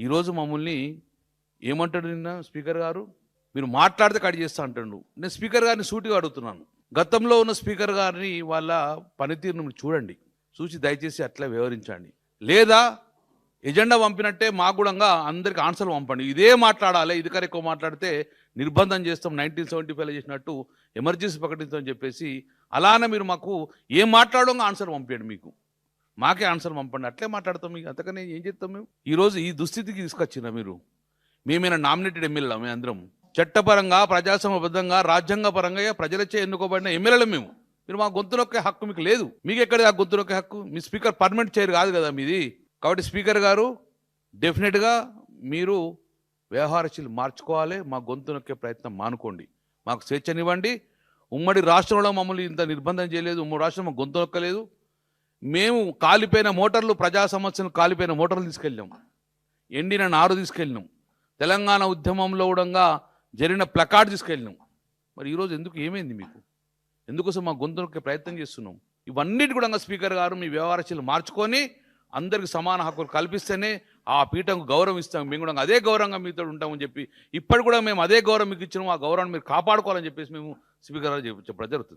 ఈరోజు మమ్మల్ని ఏమంటాడు నిన్న స్పీకర్ గారు, మీరు మాట్లాడితే కట్ చేస్తా అంటాడు. నేను స్పీకర్ గారిని సూటిగా అడుగుతున్నాను, గతంలో ఉన్న స్పీకర్ గారిని వాళ్ళ పనితీరును మీరు చూడండి, చూసి దయచేసి అట్లా వివరించండి. లేదా ఎజెండా పంపినట్టే మాకు కూడా అందరికి ఆన్సర్లు పంపండి. ఇదే మాట్లాడాలి, ఇది కరెక్ట్ ఎక్కువ మాట్లాడితే నిర్బంధం చేస్తాం, 1975లో చేసినట్టు ఎమర్జెన్సీ ప్రకటించమని చెప్పేసి అలానే మీరు మాకు ఏం మాట్లాడడం ఆన్సర్ పంపించండి, మీకు మాకే ఆన్సర్ పంపండి, అట్లే మాట్లాడతాం. మీకు అంతకనే ఏం చేస్తాం మేము? ఈరోజు ఈ దుస్థితికి తీసుకొచ్చిన మీరు, మేమైనా నామినేటెడ్ ఎమ్మెల్యేలా? మేము అందరం చట్టపరంగా ప్రజాస్వామ్యబద్ధంగా రాజ్యాంగపరంగా ప్రజలచే ఎన్నుకోబడిన ఎమ్మెల్యేలు మేము. మీరు మా గొంతు నొక్కే హక్కు మీకు లేదు. మీకు ఎక్కడ ఆ గొంతు నొక్కే హక్కు? మీ స్పీకర్ పర్మనెంట్ చైర్ కాదు కదా మీది. కాబట్టి స్పీకర్ గారు డెఫినెట్గా మీరు వ్యవహారశీలు మార్చుకోవాలి, మా గొంతు నొక్కే ప్రయత్నం మానుకోండి, మాకు స్వేచ్ఛనివ్వండి. ఉమ్మడి రాష్ట్రంలో మమ్మల్ని ఇంత నిర్బంధం చేయలేదు, ఉమ్మడి రాష్ట్రం మాకు గొంతు నొక్కలేదు. మేము కాలిపోయిన మోటార్లు, ప్రజా సమస్యలు కాలిపోయిన మోటార్లు తీసుకెళ్ళినాం, ఎండిన నారు తీసుకెళ్ళినాం, తెలంగాణ ఉద్యమంలో కూడా జరిగిన ప్లకార్డ్ తీసుకెళ్ళినాం. మరి ఈరోజు ఎందుకు ఏమైంది మీకు? ఎందుకోసం మా గొంతు నొక్కే ప్రయత్నం చేస్తున్నాం? ఇవన్నిటి కూడా స్పీకర్ గారు మీ వ్యవహారశీలు మార్చుకొని అందరికి సమాన హక్కులు కల్పిస్తేనే ఆ పీఠంకు గౌరవం ఇస్తాం. మేము కూడా అదే గౌరవంగా మీతో ఉంటామని చెప్పి ఇప్పటి కూడా మేము అదే గౌరవం మీకు ఇచ్చినాము. ఆ గౌరవాన్ని మీరు కాపాడుకోవాలని చెప్పేసి మేము స్పీకర్ గారు చెప్పడం జరుగుతుంది.